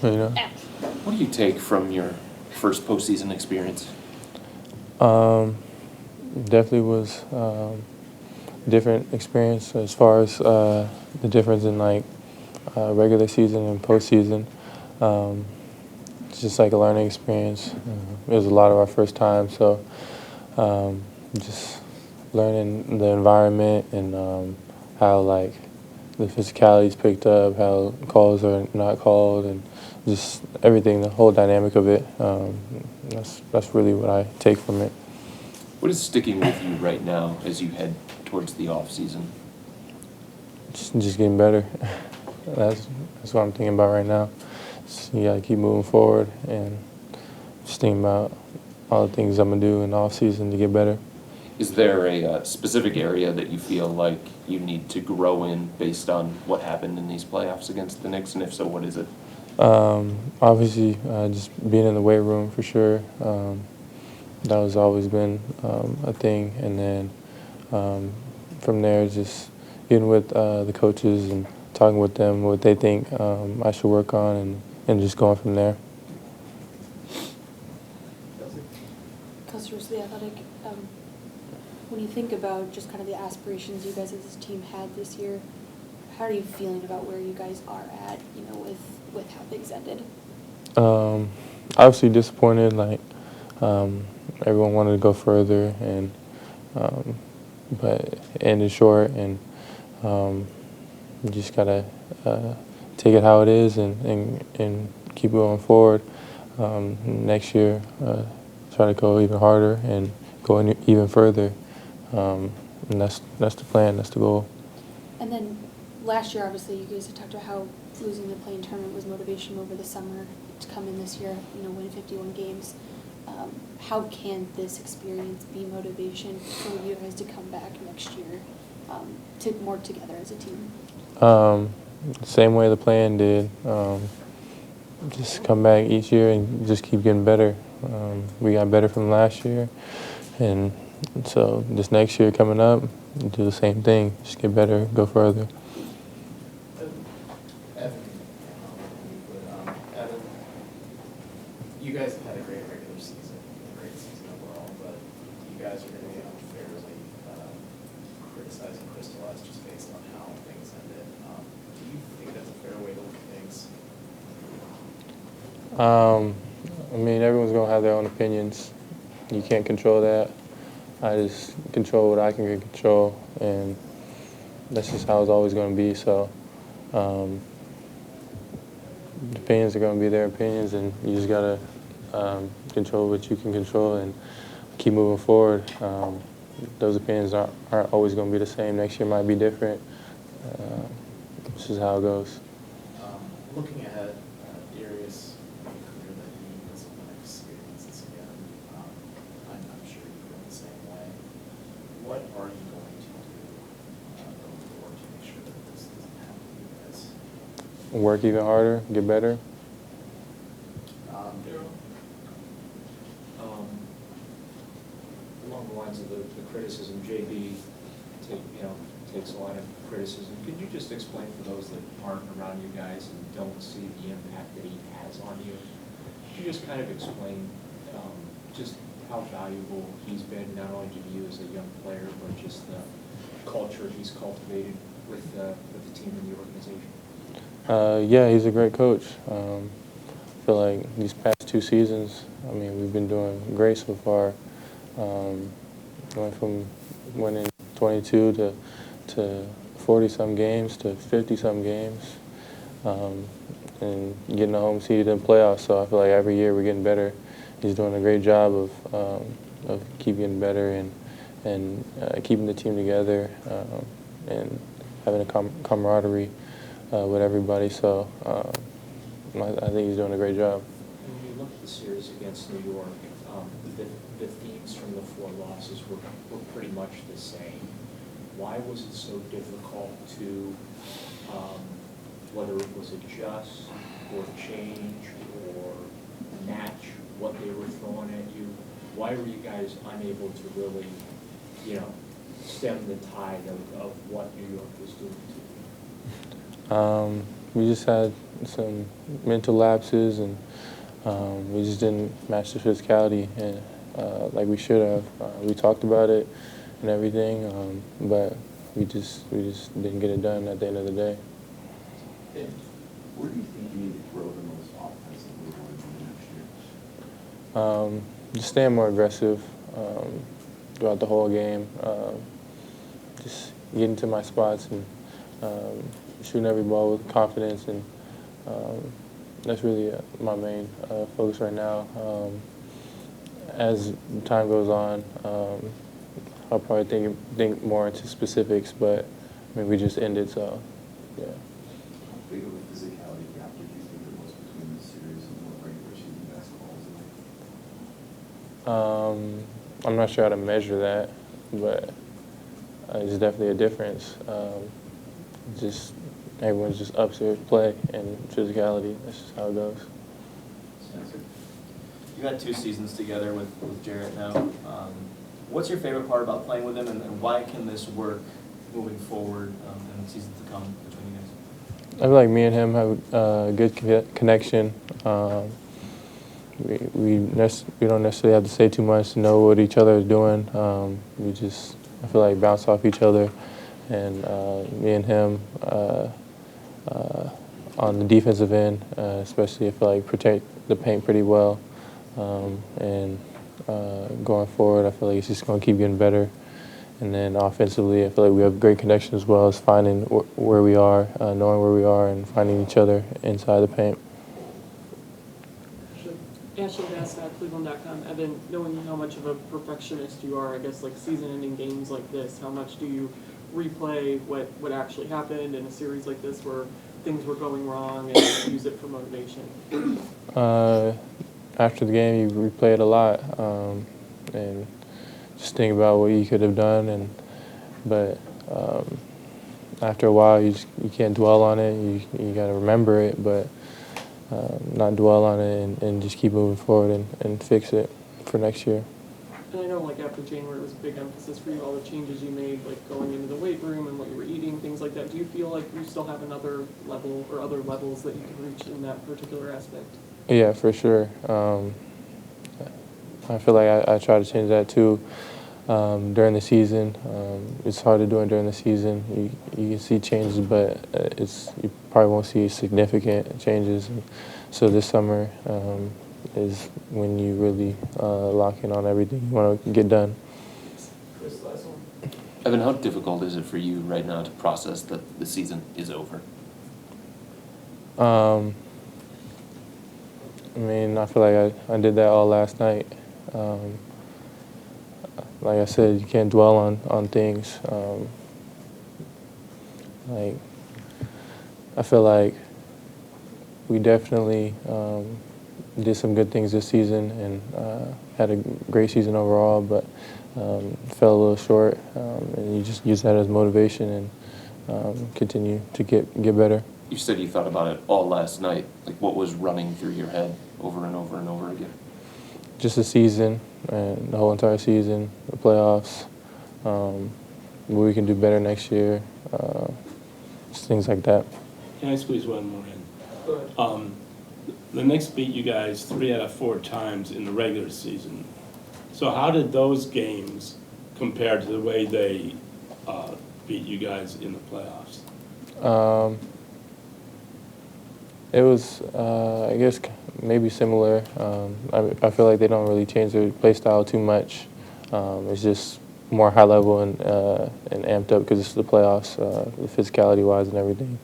you know. What do you take from your first postseason experience? Definitely was different experience as far as the difference in like regular season and postseason. It's just like a learning experience. It was a lot of our first time, so just learning the environment and how like the physicality is picked up, how calls are not called, and just everything, the whole dynamic of it. That's really what I take from it. What is sticking with you right now as you head towards the off season? Just getting better. That's what I'm thinking about right now. Just, you gotta keep moving forward and just thinking about all the things I'm gonna do in the off season to get better. Is there a specific area that you feel like you need to grow in based on what happened in these playoffs against the Knicks, and if so, what is it? Obviously, just being in the weight room for sure. That has always been a thing, and then from there, just getting with the coaches and talking with them what they think I should work on, and just going from there. Customers of the Athletic, when you think about just kind of the aspirations you guys as a team had this year, how are you feeling about where you guys are at, you know, with how things ended? Obviously disappointed, like everyone wanted to go further, and but it ended short, and you just gotta take it how it is and keep going forward. Next year, try to go even harder and go even further. And that's the plan. That's the goal. And then last year, obviously, you guys had talked about how losing the play-in tournament was motivation over the summer to come in this year, you know, win 51 games. How can this experience be motivation for you guys to come back next year to more together as a team? Same way the plan did. Just come back each year and just keep getting better. We got better from last year, and so this next year coming up, do the same thing. Just get better, go further. Evan, you guys have had a great regular season, a great season overall, but you guys are going to be unfairly criticizing Crystal as just based on how things ended. Do you think that's a fair way to look at things? I mean, everyone's gonna have their own opinions. You can't control that. I just control what I can control, and that's just how it's always going to be. So, opinions are going to be their opinions, and you just gotta control what you can control and keep moving forward. Those opinions aren't always going to be the same. Next year might be different. This is how it goes. Looking ahead, Darius made it clear that he doesn't want to experience this again. I'm sure you feel the same way. What are you going to do going forward to make sure that this doesn't happen to you guys? Work even harder, get better. Along the lines of the criticism, JB takes a lot of criticism. Could you just explain for those that aren't around you guys and don't see the impact that he has on you? Could you just kind of explain just how valuable he's been, not only to you as a young player, but just the culture he's cultivated with the team and the organization? Yeah, he's a great coach. I feel like these past 2 seasons, I mean, we've been doing great so far. Going from winning 22 to 40-some games to 50-some games, and getting a home seed in the playoffs. So I feel like every year we're getting better. He's doing a great job of keeping getting better and keeping the team together and having a camaraderie with everybody. So I think he's doing a great job. When you look at the series against New York, the themes from the 4 losses were pretty much the same. Why was it so difficult to, whether it was adjust or change or match what they were throwing at you? Why were you guys unable to really, stem the tide of what New York was doing to you? We just had some mental lapses, and we just didn't match the physicality and like we should have. We talked about it and everything, but we just didn't get it done at the end of the day. Where do you think you need to grow the most offensively going into next year? Just staying more aggressive throughout the whole game. Just getting to my spots and shooting every ball with confidence, and that's really my main focus right now. As time goes on, I'll probably think more into specifics, but I mean, we just ended, so yeah. How big of a physicality gap do you think there was between the series and what regular season basketball is like? I'm not sure how to measure that, but it's definitely a difference. Just everyone's just ups their play and physicality. That's just how it goes. You had 2 seasons together with Jared now. What's your favorite part about playing with him, and why can this work moving forward in the seasons to come between you guys? I feel like me and him have a good connection. We don't necessarily have to say too much to know what each other is doing. We just, I feel like, bounce off each other. And me and him on the defensive end, especially, I feel like protect the paint pretty well. And going forward, I feel like it's just going to keep getting better. And then offensively, I feel like we have great connection as well as finding where we are, knowing where we are, and finding each other inside the paint. Ashley asked at Cleveland.com, Evan, knowing how much of a perfectionist you are, I guess, like season-ending games like this, how much do you replay what actually happened in a series like this where things were going wrong and use it for motivation? After the game, you replay it a lot, and just think about what you could have done. But after a while, you can't dwell on it. You got to remember it, but not dwell on it, and just keep moving forward and fix it for next year. And I know, like, after January, it was a big emphasis for you, all the changes you made, like going into the weight room and what you were eating, things like that. Do you feel like you still have another level or other levels that you can reach in that particular aspect? Yeah, for sure. I feel like I try to change that too during the season. It's hard to do it during the season. You can see changes, but you probably won't see significant changes. And so this summer is when you really lock in on everything you want to get done. Chris, last one. Evan, how difficult is it for you right now to process that the season is over? I mean, I feel like I did that all last night. Like I said, you can't dwell on things. Like, I feel like we definitely did some good things this season and had a great season overall, but fell a little short. And you just use that as motivation and continue to get better. You said you thought about it all last night. Like, what was running through your head over and over and over again? Just the season, and the whole entire season, the playoffs, what we can do better next year, just things like that. Can I squeeze one more in? Go ahead. The Knicks beat you guys 3 out of 4 times in the regular season. So how did those games compare to the way they beat you guys in the playoffs? It was, I guess, maybe similar. I feel like they don't really change their play style too much. It's just more high level and amped up because it's the playoffs, the physicality-wise and everything.